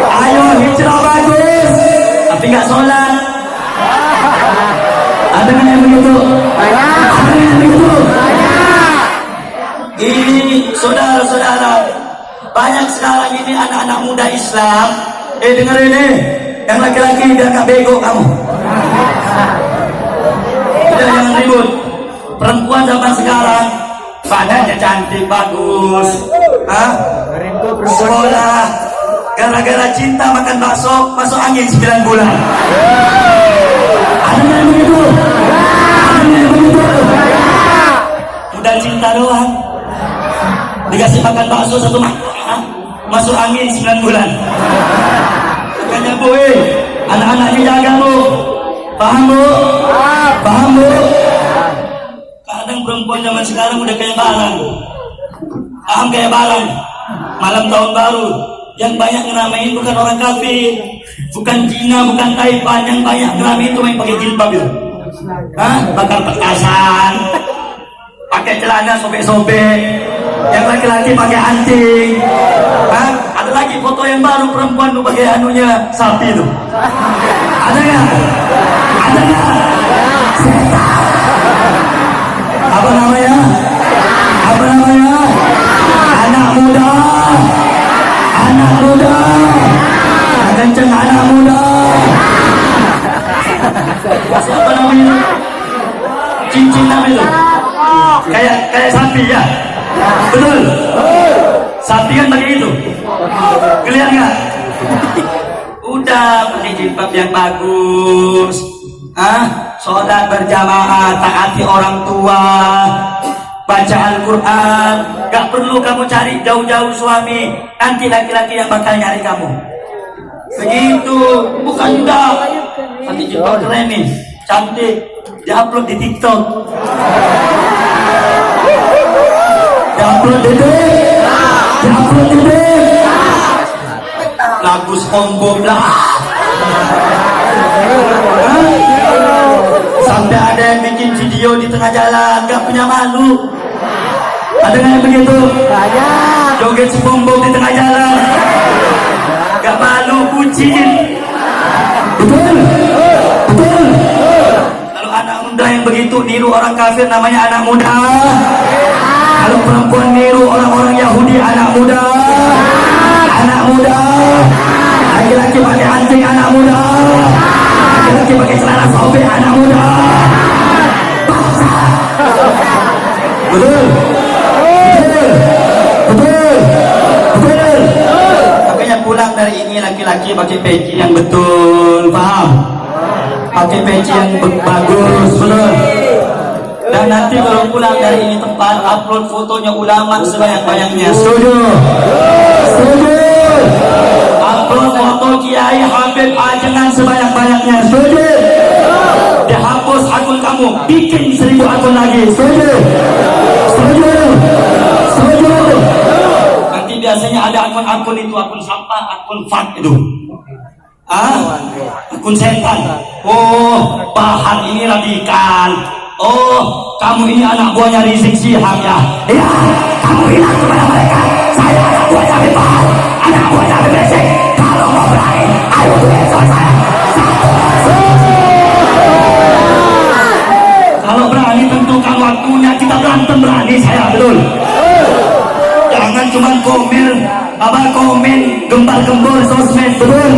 Ayo hijrah bagus, tapi nggak sholat. Ada nggak yang begitu? Ada yang begitu? Ini saudara-saudara, banyak sekarang ini anak-anak muda Islam. Dengerin nih, yang laki-laki biar gak bego kamu. Udah jangan ribut. Perempuan zaman sekarang badannya cantik, bagus, sekolah, gara-gara cinta makan bakso masuk angin 9 bulan. Ada yang begitu? Ada yang begitu? Udah cinta doang, dikasih makan bakso 1 makan, masuk angin 9 bulan. Makanya bu, anak-anaknya jaga bu. Paham bu? Paham bu? Kadang perempuan zaman sekarang udah kayak barang. Paham, kayak barang. Malam tahun baru yang banyak ngeramain bukan orang kafir, bukan Cina, bukan Taiwan. Yang banyak ngeramein itu main pakai jilbab itu. Bakar petasan, pakai celana sobek-sobek. Yang laki-laki pakai anting. Ada lagi foto yang baru, perempuan tuh pakai anunya sapi tuh. Ada nggak? Ada nggak? Setan. Apa namanya? Apa namanya? Anak muda. Anak muda. Kenceng anak muda. Siapa namanya? Cincin namanya itu. Kayak sapi ya. Betul. Sapi kan pakai itu. Kelihatan nggak? Udah pakai jilbab yang bagus, sholat berjamaah, taati orang tua. baca Al-Quran. Gak perlu kamu cari jauh-jauh suami, nanti laki-laki yang bakal nyari kamu. Begitu, bukan juga. Nanti jilbab keren nih, cantik, diupload di TikTok. Diupload dede. Lagu SpongeBob lah. Sampai ada yang bikin video di tengah jalan, gak punya malu. Ada nggak yang begitu? Joget SpongeBob di tengah jalan, gak malu, kucing. Betul. Kalau anak muda yang begitu niru orang kafir namanya anak muda. Kalau perempuan niru orang-orang Yahudi anak muda. Laki-laki pakai anting anak muda. Laki-laki pakai celana sobek anak muda. Betul. Makanya pulang dari ini laki-laki pakai peci yang betul, paham? Pakai peci yang bagus, betul. Dan nanti kalau pulang dari ini tempat, upload fotonya ulama sebanyak-banyaknya. Setuju. Upload foto Kiai Habib Ajengan sebanyak-banyaknya. Setuju. Dihapus akun kamu, bikin 1000 akun lagi. Setuju. Nanti biasanya ada akun-akun itu, akun sampah, akun fak itu. Akun setan. Oh, bahan ini radikal. Oh, kamu ini anak buahnya Rizik Syihab ya? Iya, kamu bilang kepada mereka, saya anak buahnya Bebal, anak buahnya Rizik. Kalau mau berani, ayo tulis saya. Kalau berani tentukan waktunya, kita berantem berani saya, betul. Jangan cuma komen gembar-gembor sosmed, betul.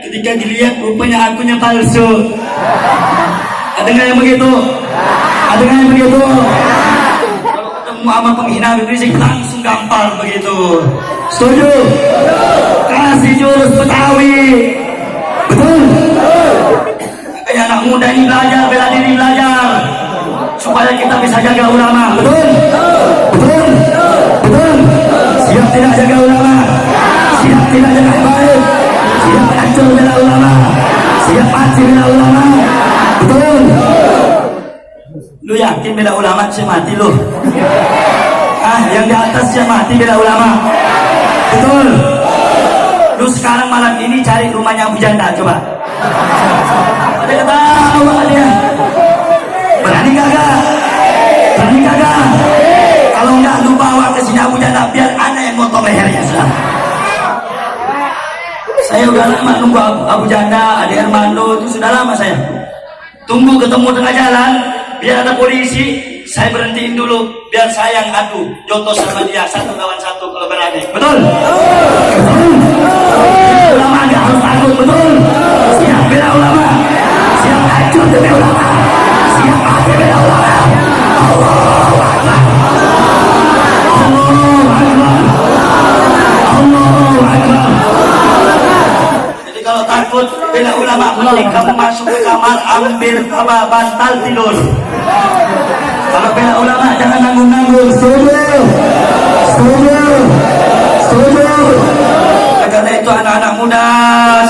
Ketika dilihat rupanya akunnya palsu. Ada nggak yang begitu? Kalau ketemu sama penghina Rizik langsung gampar begitu. Setuju? Kasih jurus Betawi. Betul? Kayak anak muda ini belajar, bela diri belajar, supaya kita bisa jaga ulama. Betul? Siap tidak jaga ulama? Siap tidak jaga baik? Siap hancur bela ulama? Siap mati bela ulama? Betul? Lu yakin bela ulama sih mati lu? Yang di atas sih mati bela ulama? Betul? Lu sekarang malam ini cari rumahnya Abu Janda, coba. Ada ketawa dia. Berani kagak? Kalau enggak lu bawa ke sini Abu Janda, biar anak yang motong lehernya sekarang. Saya udah lama nunggu Abu Janda, Ade Armando, itu sudah lama saya tunggu ketemu tengah jalan. Biar ada polisi, saya berhentiin dulu, biar saya yang adu jotos sama dia, 1 lawan 1 kalau berani. Betul? Ulama gak harus takut, betul? Siap bela ulama, siap hancur demi ulama, siap mati bela ulama. Allahu Akbar. Kalau takut bela ulama, mending kamu masuk ke kamar, ambil bantal tidur. Kalau bela ulama jangan nanggung-nanggung. Setuju. Karena itu anak-anak muda,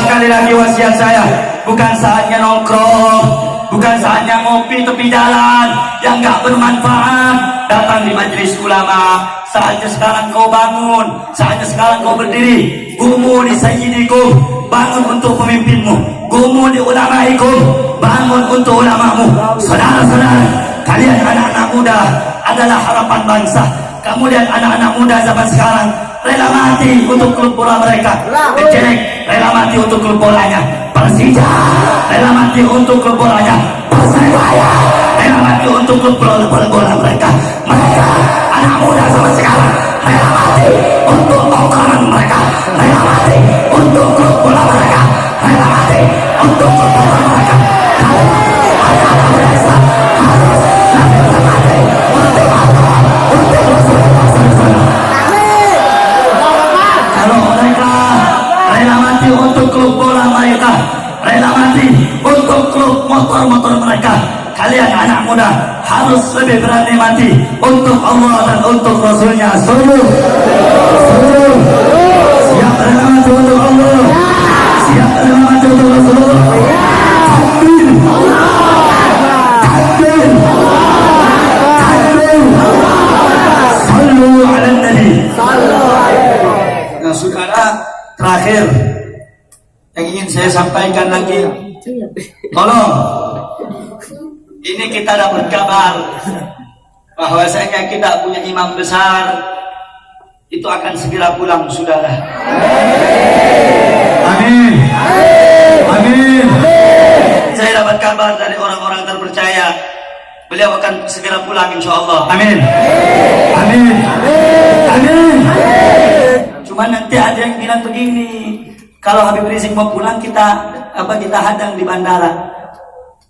sekali lagi wasiat saya, bukan saatnya nongkrong, bukan saatnya ngopi tepi jalan yang gak bermanfaat. Datang di majelis ulama. Saatnya sekarang kau bangun, saatnya sekarang kau berdiri. Gumu di sayyidikum, bangun untuk pemimpinmu. Gumu di ulamaikum, bangun untuk ulamamu. Saudara-saudara, kalian anak-anak muda adalah harapan bangsa. Kamu lihat anak-anak muda zaman sekarang rela mati untuk klub bola mereka. Ejek rela mati untuk klub bolanya. Persija rela mati untuk klub bolanya. Persebaya rela mati untuk klub bola mereka. Mereka anak muda zaman sekarang rela mati untuk tongkrongan mereka, rela mati untuk klub bola mereka, rela mati untuk klub bola mereka. Anak-anak muda Islam harus rela mati untuk Allah, untuk Rasulullah SAW. Kalau mereka rela mati untuk klub bola mereka, rela mati untuk klub motor-motor mereka. Kalian anak muda harus lebih berani mati untuk Allah dan untuk Rasulnya. Setuju? Siap rela mati untuk Allah, siap rela mati untuk Rasulullah. Takbir, takbir, takbir. Sallu ala Nabi. Nah, saudara, terakhir yang ingin saya sampaikan lagi, tolong, ini kita dapat kabar bahwasanya kita punya imam besar, itu akan segera pulang, saudara. Amin. Amin. Saya dapat kabar dari orang-orang terpercaya, beliau akan segera pulang, insya Allah. Amin. Amin. Amin. Cuma nanti ada yang bilang begini, kalau Habib Rizik mau pulang kita hadang di bandara.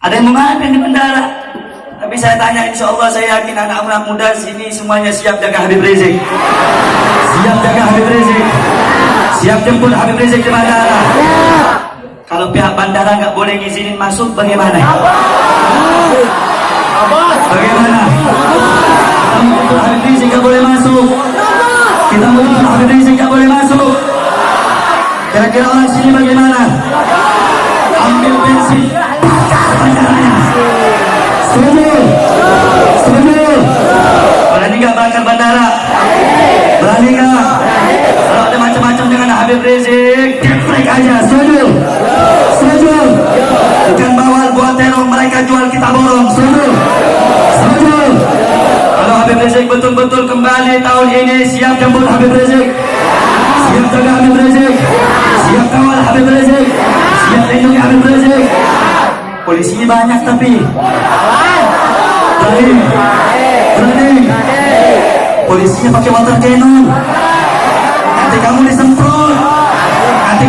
Ada yang mau ngadang di bandara. Tapi saya tanya, insya Allah saya yakin anak-anak muda sini semuanya siap jaga Habib Rizik. Siap jaga Habib Rizik. Siap jemput Habib Rizik di bandara. Kalau pihak bandara nggak boleh ngizinin masuk, bagaimana? Bagaimana? Kita jemput Habib Rizik nggak boleh masuk. Kita jemput Habib Rizik nggak boleh masuk. Kira-kira orang sini bagaimana? Ambil bensin, bakar bandaranya. Setuju? Setuju? Berani nggak bakar bandara? Berani nggak? Kalau ada macam-macam dengan Habib Rizik, geprek aja. Setuju? Setuju? Bukan bawal buat teror, mereka jual kita borong. Setuju? Setuju? Kalau Habib Rizik betul-betul kembali tahun ini, siap jemput Habib Rizik, siap jaga Habib Rizik, siap kawal Habib Rizik, siap lindungi Habib Rizik. Polisi banyak tapi berani. Polisinya pakai water cannon. Nanti kamu disemprot, nanti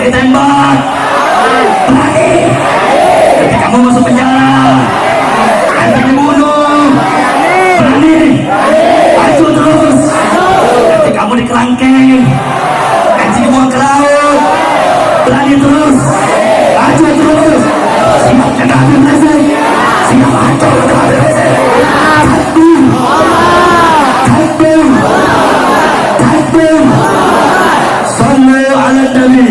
ditembak. Berani. Nanti kamu masuk penjara, nanti dibunuh. Berani. Maju terus. Nanti kamu dikerangkeng, nanti dibuang ke laut. Berani terus. Maju terus. Siap jaga Habib Rizik. Siap hancur jaga Habib Rizik. Takbir. Takbir. Takbir. Sallu ala Nabi.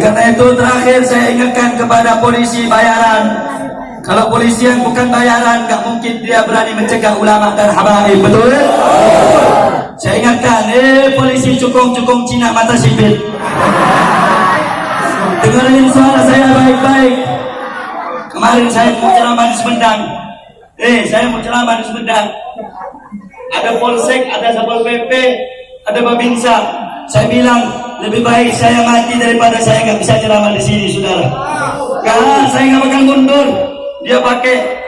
Karena itu terakhir saya ingatkan kepada polisi bayaran. Kalau polisi yang bukan bayaran, gak mungkin dia berani mencegah ulama dan habaib. Betul? Saya ingatkan, polisi cukong-cukong Cina mata sipit, dengerin suara saya baik-baik. Kemarin saya mau ceramah di Sumedang. Saya mau ceramah di Sumedang. Ada polsek, ada satpol pp, ada babinsa. Saya bilang lebih baik saya mati daripada saya nggak bisa ceramah di sini, saudara. Karena saya nggak bakal mundur. Dia pakai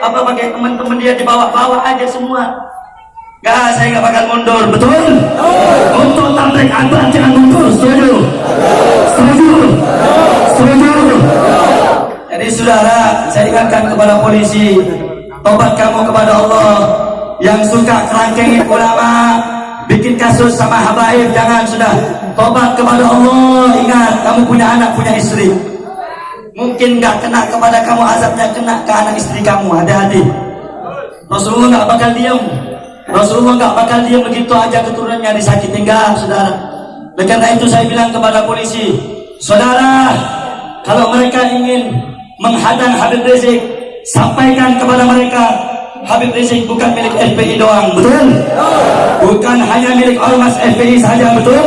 teman-teman dia dibawa-bawa aja semua. Saya nggak bakal mundur, betul? Untuk tablik akbar jangan mundur, setuju? Setuju? Setuju? Jadi saudara, saya ingatkan kepada polisi, tobat kamu kepada Allah. Yang suka kerangkengin ulama, bikin kasus sama habaib, jangan, sudah. Tobat kepada Allah. Ingat, kamu punya anak, punya istri. Mungkin nggak kena kepada kamu azabnya, kena ke anak istri kamu. Hati-hati. Rasulullah nggak bakal diam. Rasulullah nggak bakal diam begitu aja keturunannya disakiti, enggak, saudara. Oleh karena itu saya bilang kepada polisi, saudara, kalau mereka ingin menghadang Habib Rizik, sampaikan kepada mereka, Habib Rizik bukan milik FPI doang, betul? Bukan hanya milik ormas FPI saja, betul?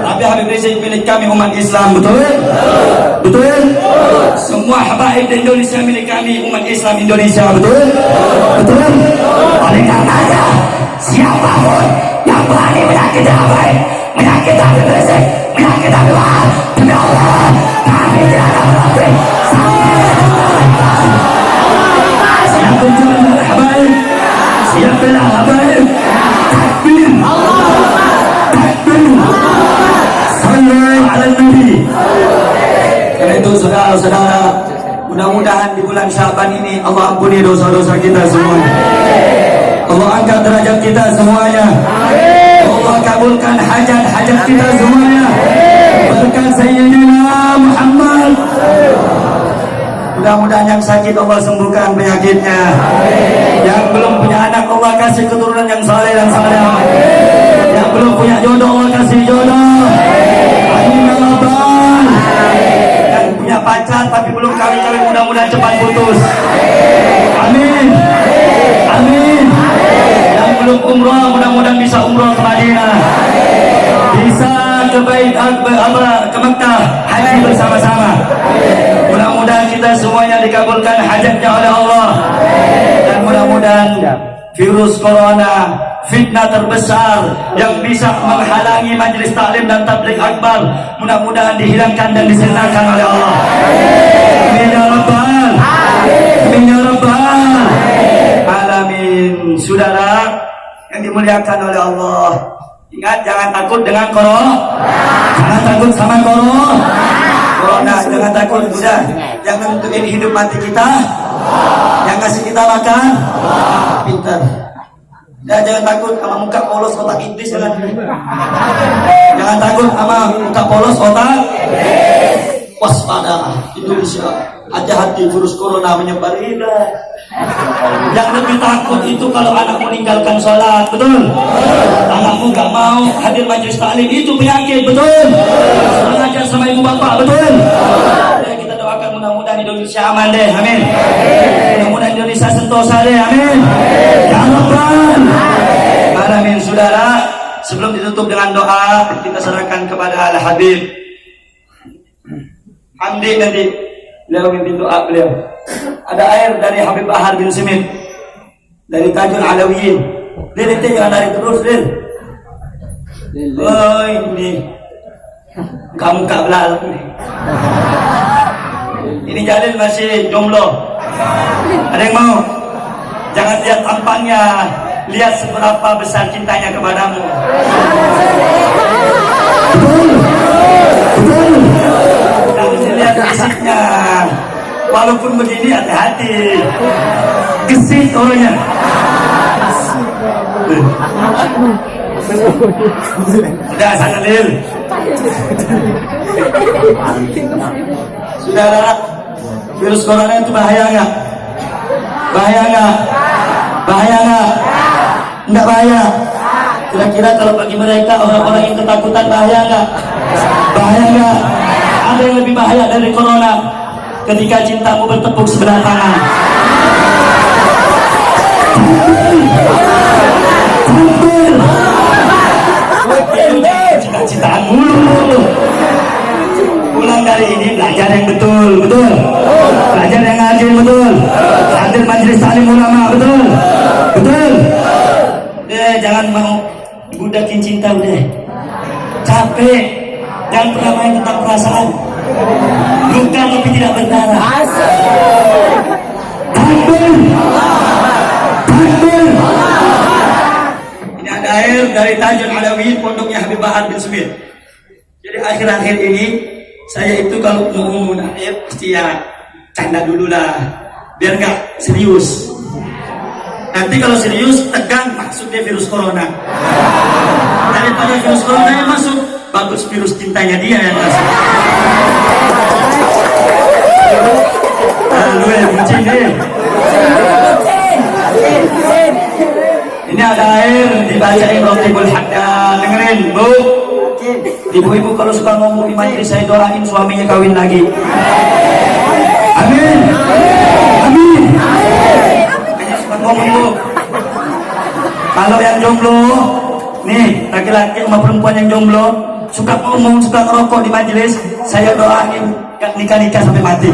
Tapi Habib Rizik milik kami umat Islam, betul? Betul? Semua habaib di Indonesia milik kami umat Islam Indonesia, betul? Betul? Oleh karenanya, siapapun yang berani menyakiti habaib, menyakiti Habib Rizik, menyakiti Habib Wahab, demi Allah, kami tidak akan menafik sampai siap berjuang habaib, siap bela habaib. Takbir, takbir, sallu ala Nabi. Karena itu saudara-saudara, mudah-mudahan di bulan Syaban ini Allah ampuni dosa-dosa kita semuanya. Allah angkat derajat kita semuanya. Allah kabulkan hajat-hajat kita semuanya. Berkat Sayyidina Muhammad Mudah-mudahan yang sakit Allah sembuhkan penyakitnya. Yang belum punya anak Allah kasih keturunan yang saleh dan saleh. Yang belum punya jodoh Allah kasih jodoh. Amin ya rabbal. Yang punya pacar tapi belum kawin-kawin mudah-mudahan cepat putus. Amin. Amin. Yang belum umroh mudah-mudahan bisa umroh ke Madinah. Bisa ke Bait ke Mekah haji bersama-sama. Mudah-mudahan kita semuanya dikabulkan hajatnya oleh Allah. Dan mudah-mudahan virus corona, fitnah terbesar yang bisa menghalangi majelis taklim dan tabligh akbar, mudah-mudahan dihilangkan dan disirnakan oleh Allah. Amin ya rabbal. Amin ya rabbal alamin. Saudara yang dimuliakan oleh Allah, ingat jangan takut dengan corona. Jangan takut sama corona. Jangan takut. Udah, yang menentukan hidup mati kita, yang kasih kita makan, pintar. Dan jangan takut sama muka polos otak iblis. Jangan takut sama muka polos otak. Waspada Indonesia, hati-hati virus corona menyebar. Yang lebih takut itu kalau anak meninggalkan sholat, betul? Anakmu gak mau hadir majelis taklim, itu penyakit, betul? Kurang ajar sama ibu bapak, betul? Ya, kita doakan mudah-mudahan Indonesia aman deh, amin. Mudah-mudahan Indonesia sentosa deh, amin. Ya Rabbal alamin. Saudara, sebelum ditutup dengan doa, kita serahkan kepada Al-Habib Hamdi nanti beliau mimpin doa beliau. Ada air dari Habib Bahar bin Simit dari Tajul Alawiyin. Lil itu jangan dari terus Lil. Oh ini kamu kak belal. Ini Jalil masih jomblo. Ada yang mau? Jangan lihat tampangnya, lihat seberapa besar cintanya kepadamu. Betul. Lihat fisiknya, walaupun begini hati-hati, gesit orangnya. Udah sana Lil. Saudara, virus corona itu bahaya nggak? Bahaya nggak? Bahaya nggak? Nggak bahaya. Kira-kira kalau bagi mereka orang-orang yang ketakutan bahaya nggak? Bahaya nggak? Ada yang lebih bahaya dari corona ketika cintamu bertepuk sebelah tangan. Cita-citaan mulu. Pulang dari ini belajar yang betul, betul. Belajar yang rajin, betul. Hadir majelis taklim ulama, betul. Betul. Jangan mau budakin cinta udah. Capek. Jangan pernah main tentang perasaan. Luka tapi tidak berdarah. Takbir. Takbir. Ini ada air dari Tajul Alawiyin, pondoknya Habib Bahar bin Simit. Jadi akhir-akhir ini saya itu kalau mau ngomong air pasti ya canda dulu lah, biar nggak serius. Nanti kalau serius tegang maksudnya virus corona. Daripada virus corona yang masuk, bagus virus cintanya dia yang masuk. Lu yang bucin nih. Ini ada air dibacain Rotibul Haddad. Dengerin Bu, ibu-ibu kalau suka ngomong di majelis saya doain suaminya kawin lagi. Amin. Amin. Hanya suka ngomong Bu. Kalau yang jomblo, nih laki-laki sama perempuan yang jomblo suka ngomong, suka ngerokok di majelis, saya doain nikah-nikah sampai mati.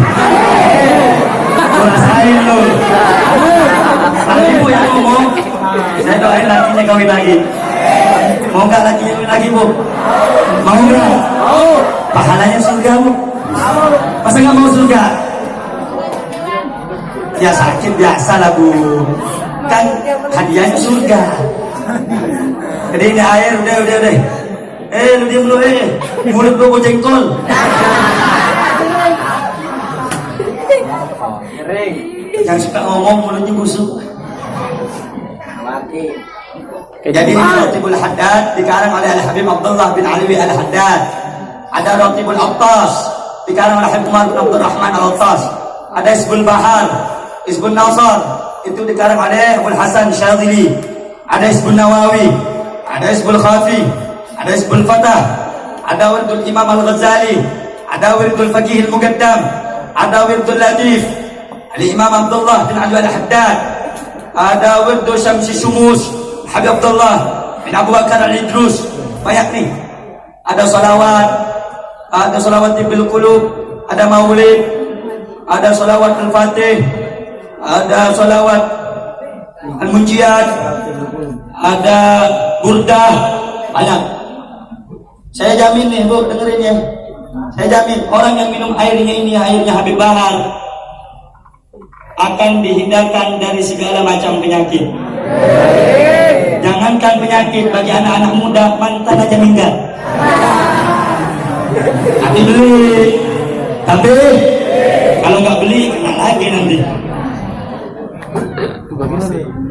Rasain lu. Kalau ibu yang ngomong, saya doain lakinya kawin lagi. Mau nggak lakinya kawin lagi Bu? Mau nggak? Pahalanya surga Bu. Masa nggak mau surga? Ya sakit biasa lah Bu. Kan hadiahnya surga. Jadi ini air udah. Lu diam dulu mulut lu mau jengkol. Yang suka ngomong mulutnya busuk. Jadi ini Rotibul Haddad dikarang oleh Al-Habib Abdullah bin Alwi Al-Haddad. Ada Rotibul Attas dikarang oleh Habib Umar bin Abdul Rahman Al-Attas. ada Hizbul Bahar, Hizbul Nasar, itu dikarang oleh Abul Hasan Syadzili. Ada Hizbul Nawawi, ada Hizbul Khafi, ada Hizbul Fatah, ada Wirdul Imam Al-Ghazali, ada Wirdul Faqih Al-Muqaddam, ada Wirdul Latif Al-Imam Abdullah bin Ali Al-Haddad, ada Wirdul Syamsi Syumus Habib Abdullah bin Abu Bakar Al-Idrus. Banyak nih. Ada salawat Tibil Qulub, ada Maulid, ada salawat Al-Fatih, ada salawat Al-Munjiat, ada Burdah. Banyak. Saya jamin nih Bu, dengerin ya. Saya jamin orang yang minum airnya ini, airnya Habib Bahar, akan dihindarkan dari segala macam penyakit. Jangankan penyakit, bagi anak-anak muda mantan aja minggat. Nanti beli, tapi kalau nggak beli kena lagi nanti.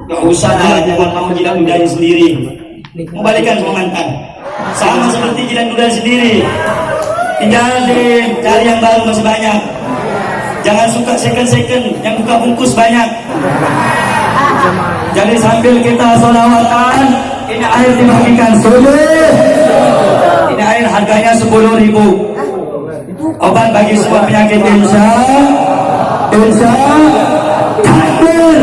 Gak usah lah, jangan mau jidat ludahnya sendiri. Mau balikan sama mantan, sama seperti jidat ludah sendiri. Tinggalin, cari yang baru, masih banyak. Jangan suka second, yang buka bungkus banyak. Jadi sambil kita sholawatan, ini air dibagikan. Ini air harganya 10.000. Obat bagi semua penyakit insya takbir.